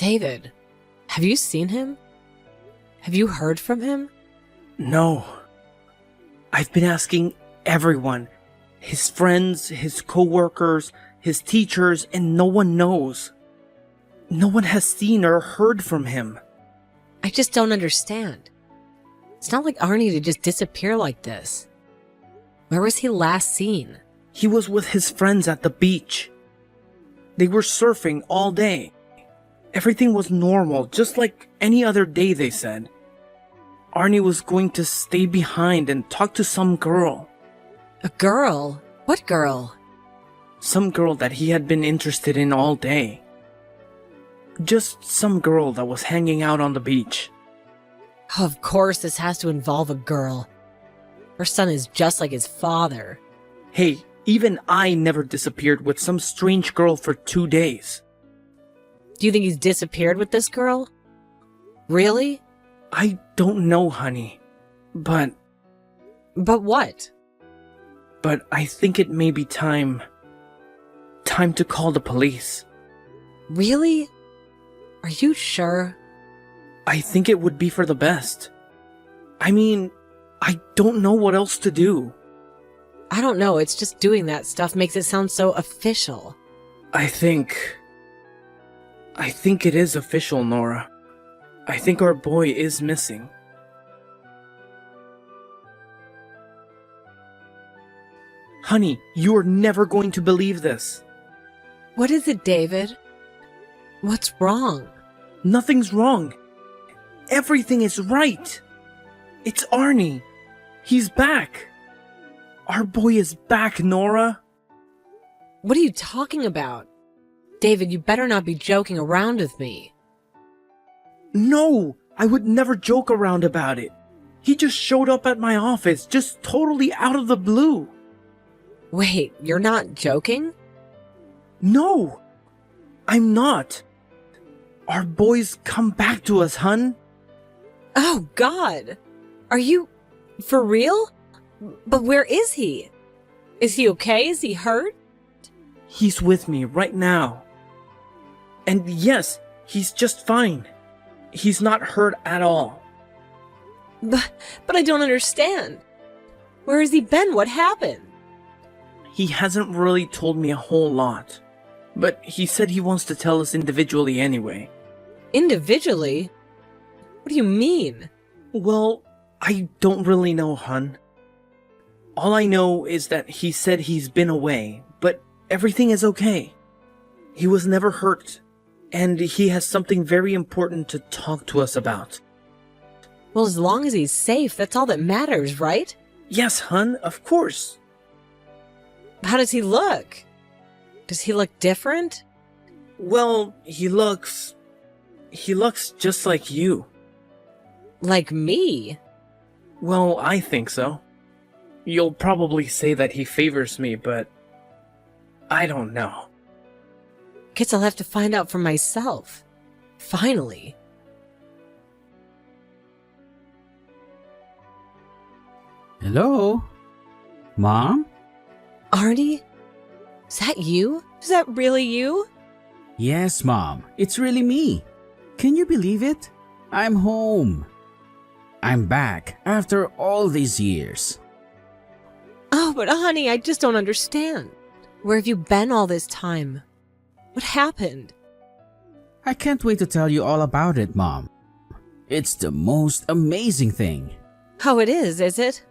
David, have you seen him? Have you heard from him? No. I've been asking everyone. His friends, his co-workers, his teachers, and no one knows. No one has seen or heard from him. I just don't understand. It's not like Arnie to just disappear like this. Where was he last seen? He was with his friends at the beach. They were surfing all day. Everything was normal, just like any other day, they said. Arnie was going to stay behind and talk to some girl. A girl? What girl? Some girl that he had been interested in all day. Just some girl that was hanging out on the beach. Of course this has to involve a girl. Her son is just like his father. Hey, even I never disappeared with some strange girl for 2 days. Do you think he's disappeared with this girl? Really? I don't know, honey. But what? But I think it may be time to call the police. Really? Are you sure? I think it would be for the best. I mean, I don't know what else to do. I don't know, it's just doing that stuff makes it sound so official. I think it is official, Nora. I think our boy is missing. Honey, you are never going to believe this. What is it, David? What's wrong? Nothing's wrong. Everything is right. It's Arnie. He's back. Our boy is back, Nora. What are you talking about? David, you better not be joking around with me. No, I would never joke around about it. He just showed up at my office, just totally out of the blue. Wait, you're not joking? No, I'm not. Our boy's come back to us, hun. Oh, God. Are you... for real? But where is he? Is he okay? Is he hurt? He's with me right now. And yes, he's just fine. He's not hurt at all. But I don't understand. Where has he been? What happened? He hasn't really told me a whole lot. But he said he wants to tell us individually anyway. Individually? What do you mean? Well, I don't really know, hun. All I know is that he said he's been away, but everything is okay. He was never hurt, and he has something very important to talk to us about. Well, as long as he's safe, that's all that matters, right? Yes, hun, of course. How does he look? Does he look different? Well, he looks just like you. Like me? Well, I think so. You'll probably say that he favors me, but I don't know. Guess I'll have to find out for myself. Finally. Hello? Mom? Arnie? Is that you? Is that really you? Yes, Mom. It's really me. Can you believe it? I'm home. I'm back after all these years. Oh, but honey, I just don't understand. Where have you been all this time? What happened? I can't wait to tell you all about it, Mom. It's the most amazing thing. Oh, it is it?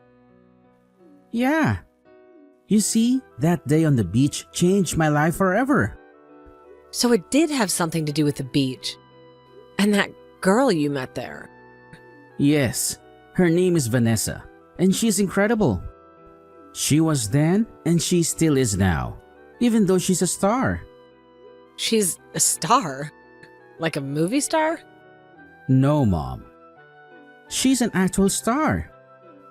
Yeah. You see, that day on the beach changed my life forever. So it did have something to do with the beach. And that girl you met there. Yes, her name is Vanessa, and she's incredible. She was then, and she still is now, even though she's a star. She's a star? Like a movie star? No, Mom. She's an actual star.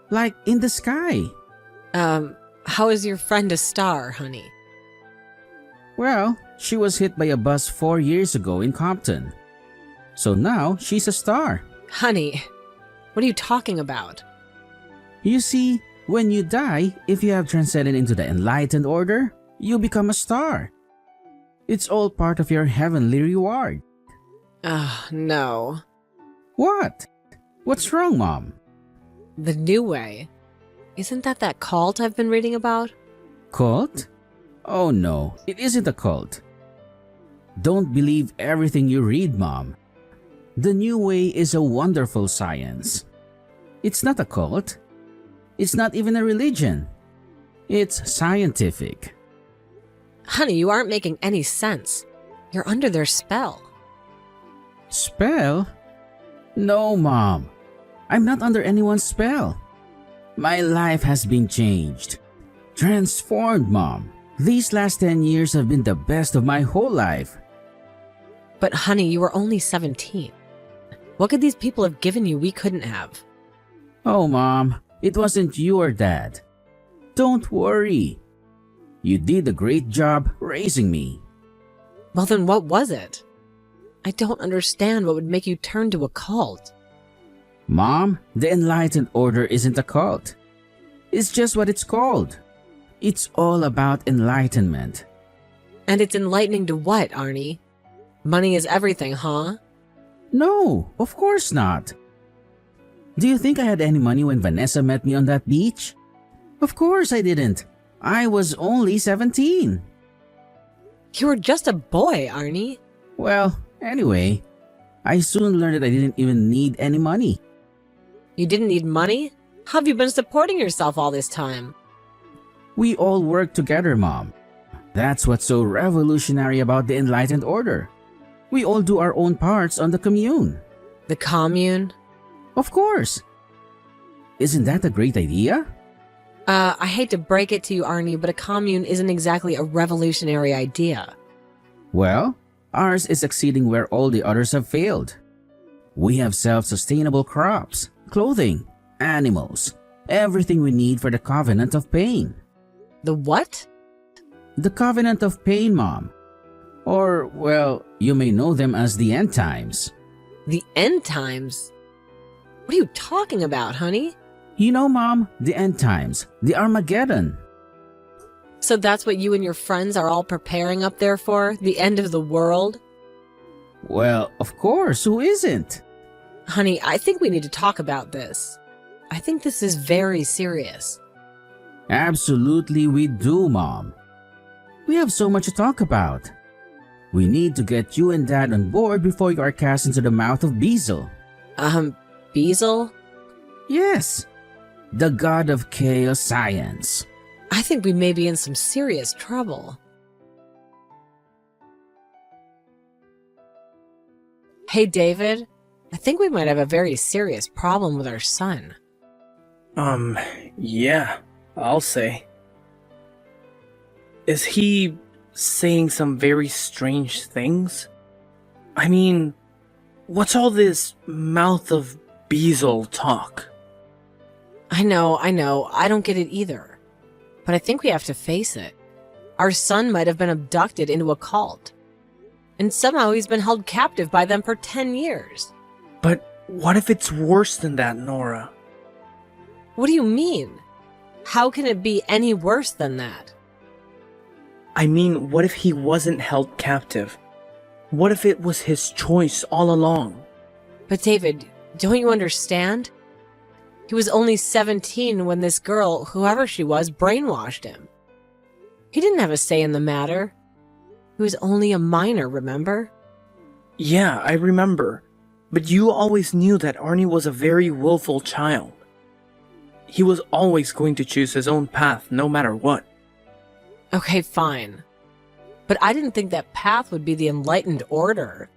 Like in the sky. How is your friend a star, honey? Well, she was hit by a bus 4 years ago in Compton. So now she's a star. Honey, what are you talking about? You see, when you die, if you have transcended into the enlightened order, you become a star. It's all part of your heavenly reward. No. What? What's wrong, Mom? The New Way. Isn't that cult I've been reading about? Cult? Oh no, it isn't a cult. Don't believe everything you read, Mom. The New Way is a wonderful science. It's not a cult. It's not even a religion. It's scientific. Honey, you aren't making any sense. You're under their spell. Spell? No, Mom. I'm not under anyone's spell. My life has been changed. Transformed, Mom. These last 10 years have been the best of my whole life. But honey, you were only 17. What could these people have given you we couldn't have? Oh, Mom, it wasn't you or Dad. Don't worry. You did a great job raising me. Well, then what was it? I don't understand what would make you turn to a cult. Mom, the Enlightened Order isn't a cult. It's just what it's called. It's all about enlightenment. And it's enlightening to what, Arnie? Money is everything, huh? No, of course not. Do you think I had any money when Vanessa met me on that beach? Of course I didn't. I was only 17. You were just a boy, Arnie. Well, anyway, I soon learned that I didn't even need any money. You didn't need money? How have you been supporting yourself all this time? We all work together, Mom. That's what's so revolutionary about the Enlightened Order. We all do our own parts on the commune. The commune? Of course. Isn't that a great idea? I hate to break it to you, Arnie, but a commune isn't exactly a revolutionary idea. Well, ours is succeeding where all the others have failed. We have self-sustainable crops, clothing, animals, everything we need for the Covenant of Pain. The what? The Covenant of Pain, Mom. Or, well, you may know them as the End Times. The end times? What are you talking about, honey? You know, Mom, the End Times, the Armageddon. So that's what you and your friends are all preparing up there for? The end of the world? Well, of course, who isn't? Honey, I think we need to talk about this. I think this is very serious. Absolutely we do, Mom. We have so much to talk about. We need to get you and Dad on board before you are cast into the mouth of Beezle. Beezle? Yes, the god of chaos science. I think we may be in some serious trouble. Hey, David. I think we might have a very serious problem with our son. Yeah, I'll say. Is he saying some very strange things? I mean, what's all this mouth of Beezle talk? I know, I don't get it either. But I think we have to face it. Our son might have been abducted into a cult. And somehow he's been held captive by them for 10 years. But what if it's worse than that, Nora? What do you mean? How can it be any worse than that? I mean, what if he wasn't held captive? What if it was his choice all along? But David, don't you understand? He was only 17 when this girl, whoever she was, brainwashed him. He didn't have a say in the matter. He was only a minor, remember? Yeah, I remember. But you always knew that Arnie was a very willful child. He was always going to choose his own path, no matter what. Okay, fine. But I didn't think that path would be the Enlightened Order.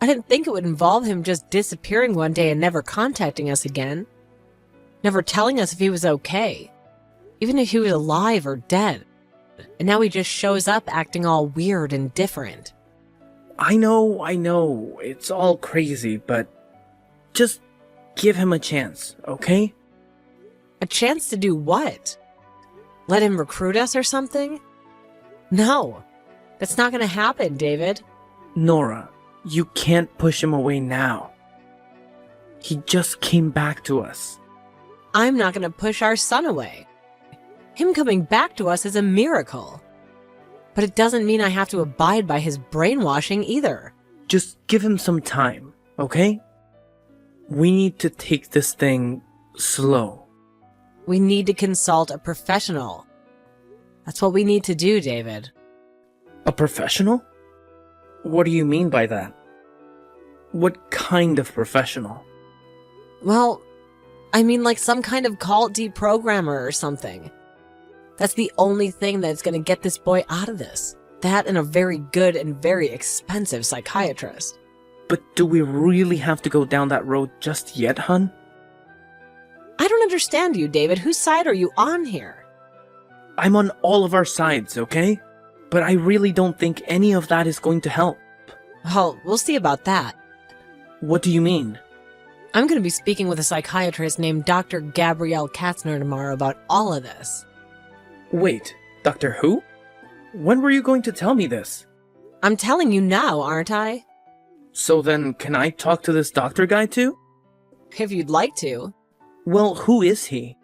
I didn't think it would involve him just disappearing one day and never contacting us again. Never telling us if he was okay. Even if he was alive or dead. And now he just shows up acting all weird and different. I know, it's all crazy, but just give him a chance, okay? A chance to do what? Let him recruit us or something? No, that's not going to happen, David. Nora, you can't push him away now. He just came back to us. I'm not going to push our son away. Him coming back to us is a miracle. But it doesn't mean I have to abide by his brainwashing either. Just give him some time, okay? We need to take this thing slow. We need to consult a professional. That's what we need to do, David. A professional? What do you mean by that? What kind of professional? Well, I mean like some kind of cult deprogrammer or something. That's the only thing that's going to get this boy out of this. That and a very good and very expensive psychiatrist. But do we really have to go down that road just yet, hun? I don't understand you, David. Whose side are you on here? I'm on all of our sides, okay? But I really don't think any of that is going to help. Oh, we'll see about that. What do you mean? I'm going to be speaking with a psychiatrist named Dr. Gabrielle Katzner tomorrow about all of this. Wait, Doctor Who? When were you going to tell me this? I'm telling you now, aren't I? So then, can I talk to this doctor guy too? If you'd like to. Well, who is he?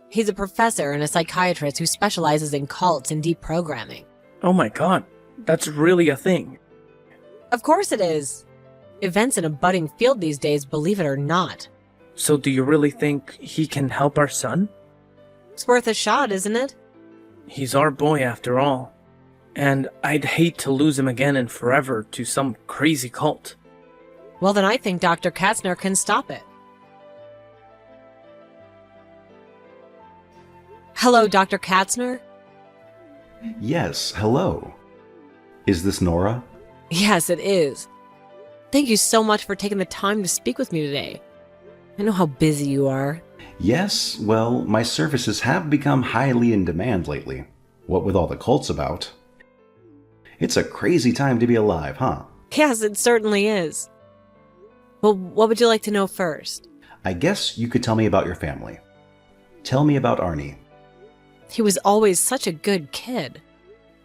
He's a professor and a psychiatrist who specializes in cults and deprogramming. Oh my god, that's really a thing. Of course it is. Events in a budding field these days, believe it or not. So do you really think he can help our son? It's worth a shot, isn't it? He's our boy after all. And I'd hate to lose him again and forever to some crazy cult. Well, then I think Dr. Katzner can stop it. Hello, Dr. Katzner? Yes, hello. Is this Nora? Yes, it is. Thank you so much for taking the time to speak with me today. I know how busy you are. Yes, well, my services have become highly in demand lately. What with all the cults about. It's a crazy time to be alive, huh? Yes, it certainly is. Well, what would you like to know first? I guess you could tell me about your family. Tell me about Arnie. He was always such a good kid.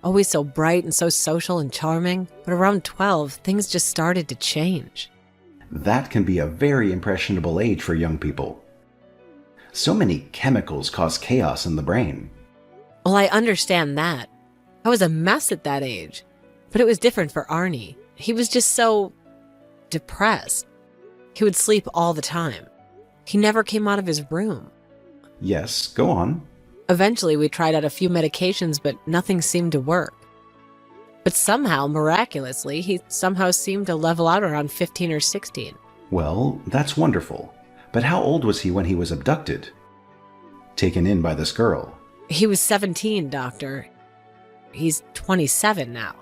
Always so bright and so social and charming. But around 12, things just started to change. That can be a very impressionable age for young people. So many chemicals cause chaos in the brain. Well, I understand that. I was a mess at that age. But it was different for Arnie. He was just so depressed. He would sleep all the time. He never came out of his room. Yes, go on. Eventually, we tried out a few medications, but nothing seemed to work. But somehow, miraculously, he somehow seemed to level out around 15 or 16. Well, that's wonderful. But how old was he when he was abducted? Taken in by this girl? He was 17, Doctor. He's 27 now.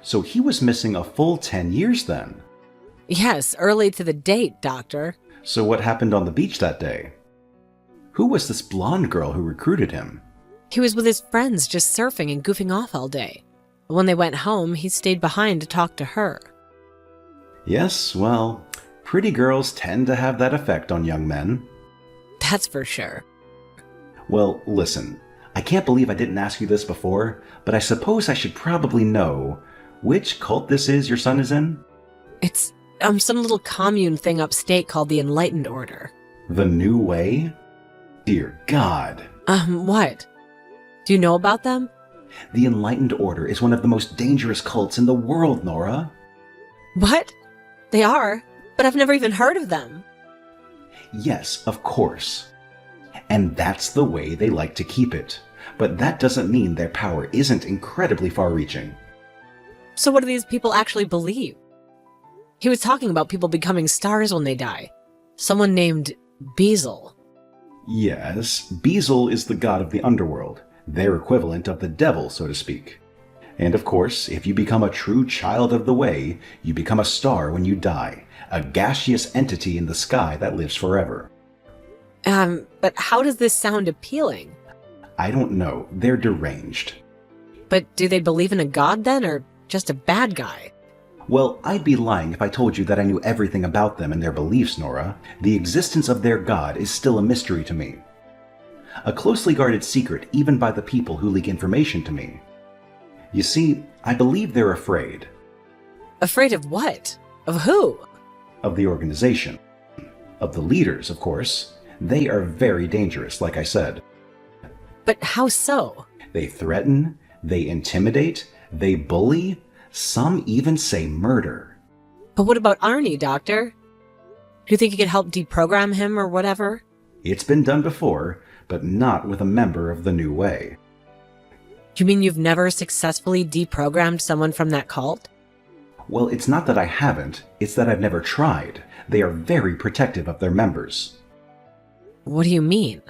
So he was missing a full 10 years then? Yes, early to the date, Doctor. So what happened on the beach that day? Who was this blonde girl who recruited him? He was with his friends just surfing and goofing off all day. When they went home, he stayed behind to talk to her. Yes, well, pretty girls tend to have that effect on young men. That's for sure. Well, listen, I can't believe I didn't ask you this before, but I suppose I should probably know which cult this is your son is in? It's some little commune thing upstate called the Enlightened Order. The New Way? Dear God. What? Do you know about them? The Enlightened Order is one of the most dangerous cults in the world, Nora. What? They are, but I've never even heard of them. Yes, of course. And that's the way they like to keep it. But that doesn't mean their power isn't incredibly far-reaching. So what do these people actually believe? He was talking about people becoming stars when they die. Someone named Beazle. Yes, Beazle is the god of the underworld, their equivalent of the devil, so to speak. And of course, if you become a true child of the Way, you become a star when you die, a gaseous entity in the sky that lives forever. But how does this sound appealing? I don't know, they're deranged. But do they believe in a god then, or just a bad guy? Well, I'd be lying if I told you that I knew everything about them and their beliefs, Nora. The existence of their god is still a mystery to me. A closely guarded secret even by the people who leak information to me. You see, I believe they're afraid. Afraid of what? Of who? Of the organization. Of the leaders, of course. They are very dangerous, like I said. But how so? They threaten, they intimidate, they bully, some even say murder. But what about Arnie, Doctor? Do you think you could help deprogram him or whatever? It's been done before, but not with a member of the New Way. You mean you've never successfully deprogrammed someone from that cult? Well, it's not that I haven't, it's that I've never tried. They are very protective of their members. What do you mean?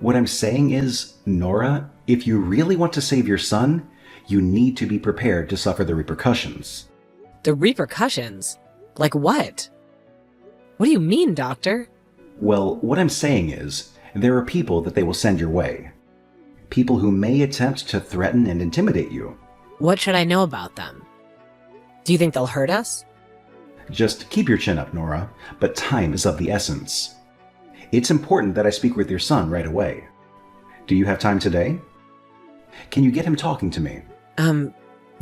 What I'm saying is, Nora, if you really want to save your son, you need to be prepared to suffer the repercussions. The repercussions? Like what? What do you mean, Doctor? Well, what I'm saying is, there are people that they will send your way. People who may attempt to threaten and intimidate you. What should I know about them? Do you think they'll hurt us? Just keep your chin up, Nora, but time is of the essence. It's important that I speak with your son right away. Do you have time today? Can you get him talking to me?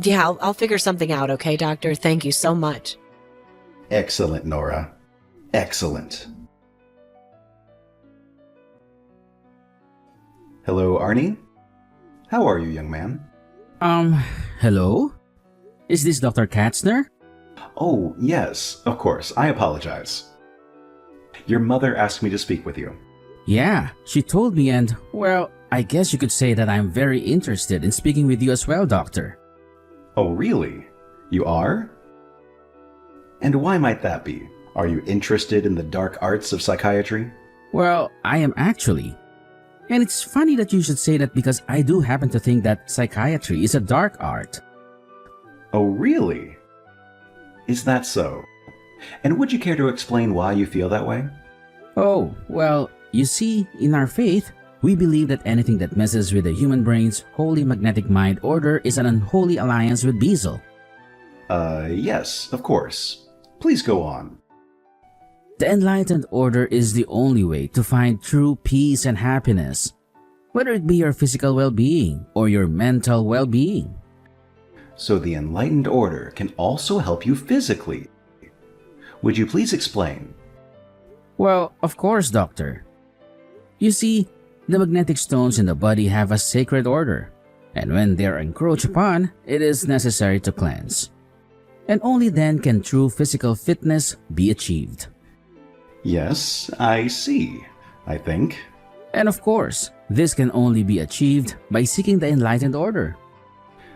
Yeah, I'll figure something out, okay, Doctor? Thank you so much. Excellent, Nora. Excellent. Hello, Arnie? How are you, young man? Hello? Is this Dr. Katzner? Oh, yes, of course. I apologize. Your mother asked me to speak with you. Yeah, she told me and, well, I guess you could say that I'm very interested in speaking with you as well, Doctor. Oh, really? You are? And why might that be? Are you interested in the dark arts of psychiatry? Well, I am actually. And it's funny that you should say that because I do happen to think that psychiatry is a dark art. Oh, really? Is that so? And would you care to explain why you feel that way? Oh, well, you see, in our faith, we believe that anything that messes with the human brain's holy magnetic mind order is an unholy alliance with Beazle. Yes, of course. Please go on. The enlightened order is the only way to find true peace and happiness, whether it be your physical well-being or your mental well-being. So the enlightened order can also help you physically. Would you please explain? Well, of course, Doctor. You see, the magnetic stones in the body have a sacred order, and when they are encroached upon, it is necessary to cleanse. And only then can true physical fitness be achieved. Yes, I see, I think. And of course, this can only be achieved by seeking the enlightened order.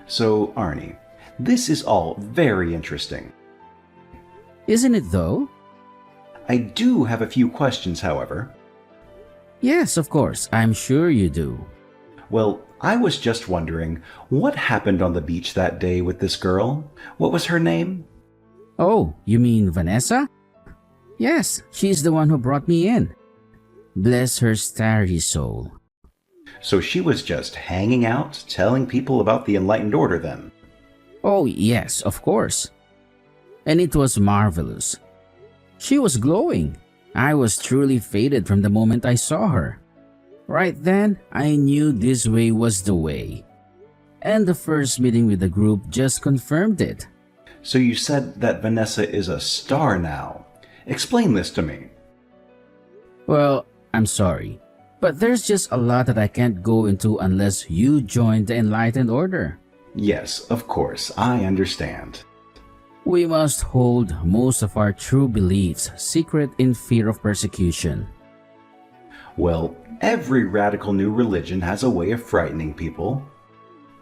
So, Arnie, this is all very interesting. Isn't it though? I do have a few questions, however. Yes, of course, I'm sure you do. Well, I was just wondering, what happened on the beach that day with this girl? What was her name? Oh, you mean Vanessa? Yes, she's the one who brought me in. Bless her starry soul. So she was just hanging out, telling people about the enlightened order then? Oh, yes, of course. And it was marvelous. She was glowing. I was truly faded from the moment I saw her. Right then, I knew this way was the way. And the first meeting with the group just confirmed it. So you said that Vanessa is a star now. Explain this to me. Well, I'm sorry, but there's just a lot that I can't go into unless you join the enlightened order. Yes, of course, I understand. We must hold most of our true beliefs secret in fear of persecution. Well, every radical new religion has a way of frightening people.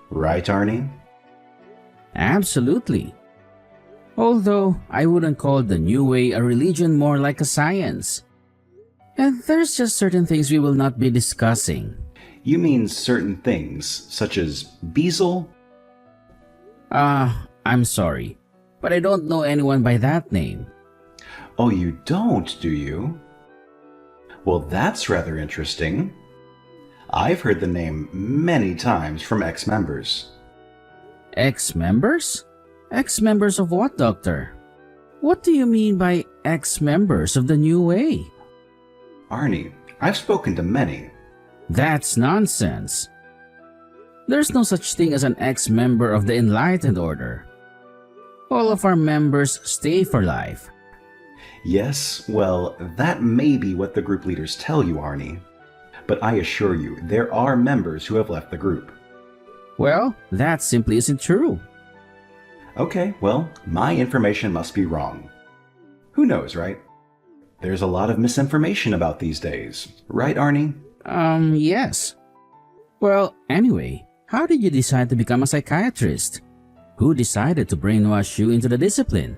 Right, Arnie? Absolutely. Although I wouldn't call the New Way a religion, more like a science. And there's just certain things we will not be discussing. You mean certain things, such as Beazle? I'm sorry, but I don't know anyone by that name. Oh, you don't, do you? Well, that's rather interesting. I've heard the name many times from ex-members. Ex-members? Ex-members of what, Doctor? What do you mean by ex-members of the New Way? Arnie, I've spoken to many. That's nonsense. There's no such thing as an ex-member of the Enlightened Order. All of our members stay for life. Yes, well, that may be what the group leaders tell you, Arnie. But I assure you, there are members who have left the group. Well, that simply isn't true. Okay, well, my information must be wrong. Who knows, right? There's a lot of misinformation about these days. Right, Arnie? Yes. Well, anyway, how did you decide to become a psychiatrist? Who decided to brainwash you into the discipline?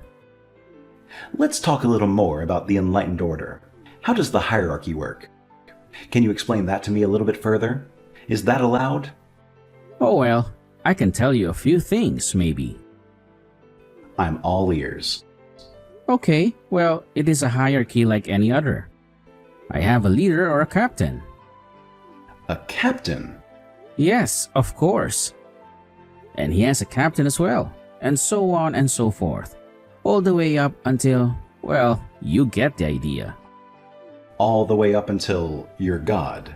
Let's talk a little more about the Enlightened Order. How does the hierarchy work? Can you explain that to me a little bit further? Is that allowed? Oh well, I can tell you a few things, maybe. I'm all ears. Okay, well, it is a hierarchy like any other. I have a leader or a captain. A captain? Yes, of course. And he has a captain as well, and so on and so forth. All the way up until, well, you get the idea. All the way up until you're God.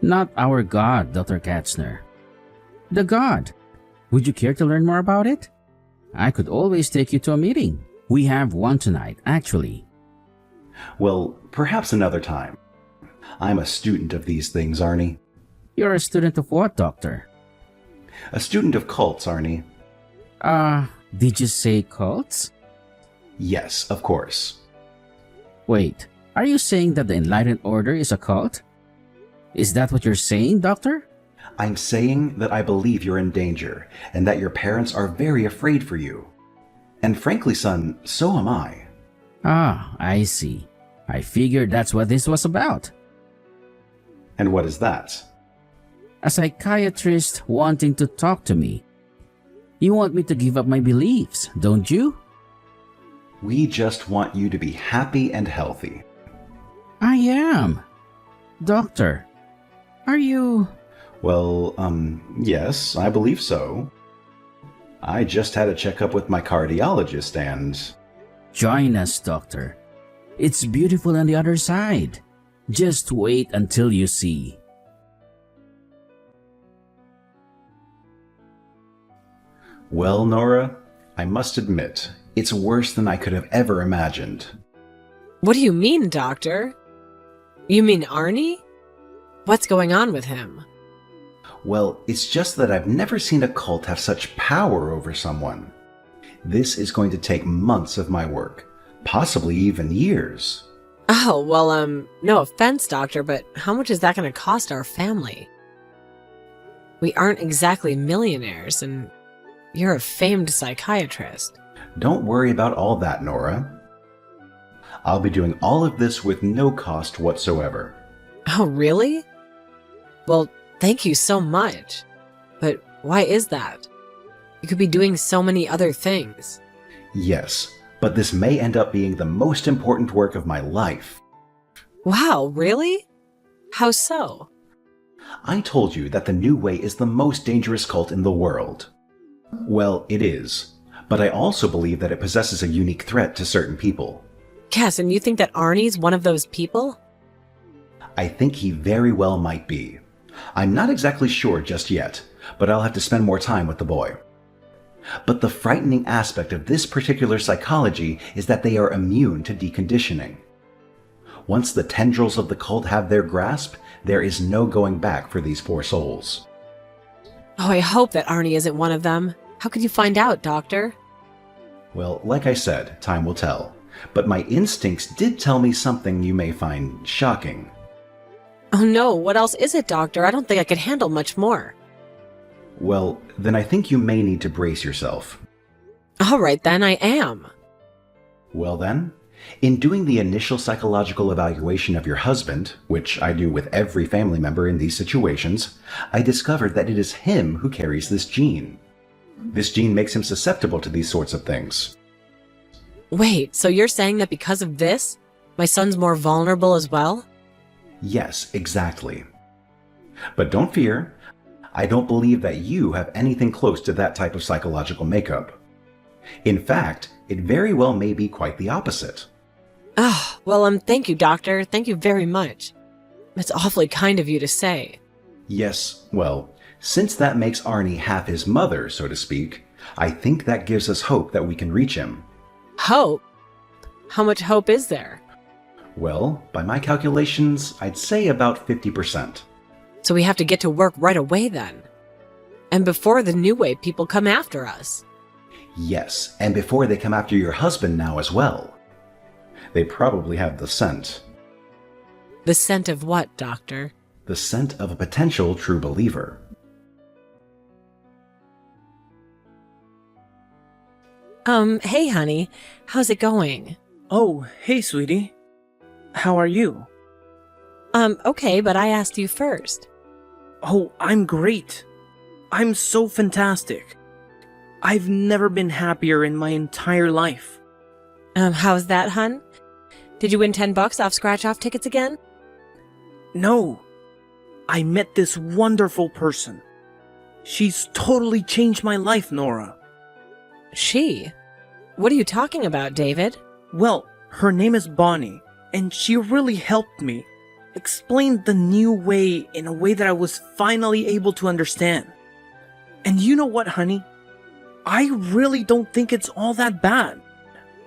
Not our god, Dr. Katzner. The god. Would you care to learn more about it? I could always take you to a meeting. We have one tonight, actually. Well, perhaps another time. I'm a student of these things, Arnie. You're a student of what, Doctor? A student of cults, Arnie. Did you say cults? Yes, of course. Wait, are you saying that the Enlightened Order is a cult? Is that what you're saying, Doctor? I'm saying that I believe you're in danger, and that your parents are very afraid for you. And frankly, son, so am I. Ah, I see. I figured that's what this was about. And what is that? A psychiatrist wanting to talk to me. You want me to give up my beliefs, don't you? We just want you to be happy and healthy. I am. Doctor, are you... Well, yes, I believe so. I just had a checkup with my cardiologist and... Join us, Doctor. It's beautiful on the other side. Just wait until you see. Well, Nora, I must admit, it's worse than I could have ever imagined. What do you mean, Doctor? You mean Arnie? What's going on with him? Well, it's just that I've never seen a cult have such power over someone. This is going to take months of my work, possibly even years. Oh, well, no offense, Doctor, but how much is that going to cost our family? We aren't exactly millionaires, and you're a famed psychiatrist. Don't worry about all that, Nora. I'll be doing all of this with no cost whatsoever. Oh, really? Well, thank you so much. But why is that? You could be doing so many other things. Yes, but this may end up being the most important work of my life. Wow, really? How so? I told you that the New Way is the most dangerous cult in the world. Well, it is, but I also believe that it possesses a unique threat to certain people. Cass, and you think that Arnie's one of those people? I think he very well might be. I'm not exactly sure just yet, but I'll have to spend more time with the boy. But the frightening aspect of this particular psychology is that they are immune to deconditioning. Once the tendrils of the cult have their grasp, there is no going back for these poor souls. Oh, I hope that Arnie isn't one of them. How could you find out, Doctor? Well, like I said, time will tell. But my instincts did tell me something you may find shocking. Oh no, what else is it, Doctor? I don't think I could handle much more. Well, then I think you may need to brace yourself. All right, then, I am. Well then, in doing the initial psychological evaluation of your husband, which I do with every family member in these situations, I discovered that it is him who carries this gene. This gene makes him susceptible to these sorts of things. Wait, so you're saying that because of this, my son's more vulnerable as well? Yes, exactly. But don't fear, I don't believe that you have anything close to that type of psychological makeup. In fact, it very well may be quite the opposite. Oh, well, thank you, Doctor. Thank you very much. It's awfully kind of you to say. Yes, well, since that makes Arnie half his mother, so to speak, I think that gives us hope that we can reach him. Hope? How much hope is there? Well, by my calculations, I'd say about 50%. So we have to get to work right away then. And before the New Way people come after us. Yes, and before they come after your husband now as well. They probably have the scent. The scent of what, Doctor? The scent of a potential true believer. Hey, honey. How's it going? Oh, hey, sweetie. How are you? Okay, but I asked you first. Oh, I'm great. I'm so fantastic. I've never been happier in my entire life. How's that, hun? Did you win $10 off scratch-off tickets again? No. I met this wonderful person. She's totally changed my life, Nora. She? What are you talking about, David? Well, her name is Bonnie, and she really helped me. Explained the new way in a way that I was finally able to understand. And you know what, honey? I really don't think it's all that bad.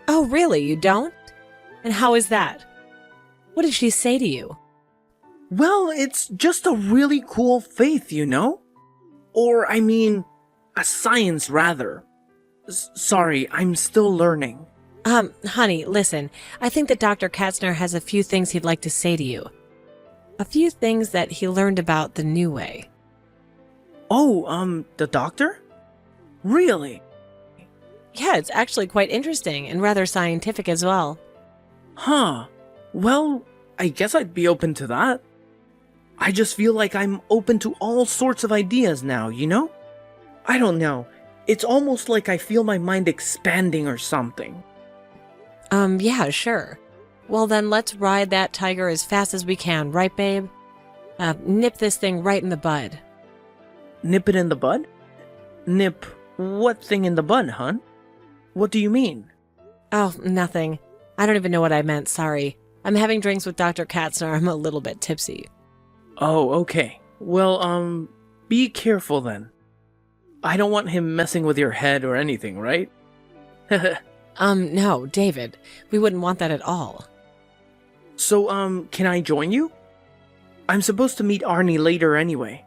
Oh, really? You don't? And how is that? What did she say to you? Well, it's just a really cool faith, you know? Or, I mean, a science rather. Sorry, I'm still learning. Honey, listen. I think that Dr. Katzner has a few things he'd like to say to you. A few things that he learned about the new way. Oh, the doctor? Really? Yeah, it's actually quite interesting and rather scientific as well. Huh. Well, I guess I'd be open to that. I just feel like I'm open to all sorts of ideas now, you know? I don't know. It's almost like I feel my mind expanding or something. Yeah, sure. Well then, let's ride that tiger as fast as we can, right, babe? Nip this thing right in the bud. Nip it in the bud? Nip what thing in the bud, hun? What do you mean? Oh, nothing. I don't even know what I meant, sorry. I'm having drinks with Dr. Katzner. I'm a little bit tipsy. Oh, okay. Well, be careful then. I don't want him messing with your head or anything, right? No, David. We wouldn't want that at all. So, can I join you? I'm supposed to meet Arnie later anyway.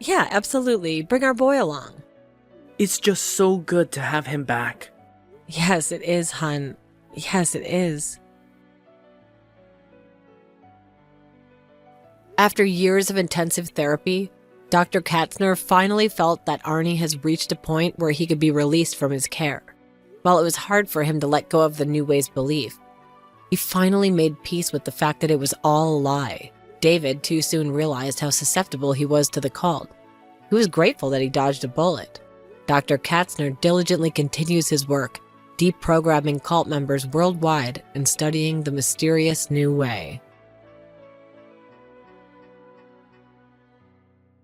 Yeah, absolutely. Bring our boy along. It's just so good to have him back. Yes, it is, hun. Yes, it is. After years of intensive therapy, Dr. Katzner finally felt that Arnie has reached a point where he could be released from his care. While it was hard for him to let go of the New Way's belief, he finally made peace with the fact that it was all a lie. David too soon realized how susceptible he was to the cult. He was grateful that he dodged a bullet. Dr. Katzner diligently continues his work, deprogramming cult members worldwide and studying the mysterious New Way.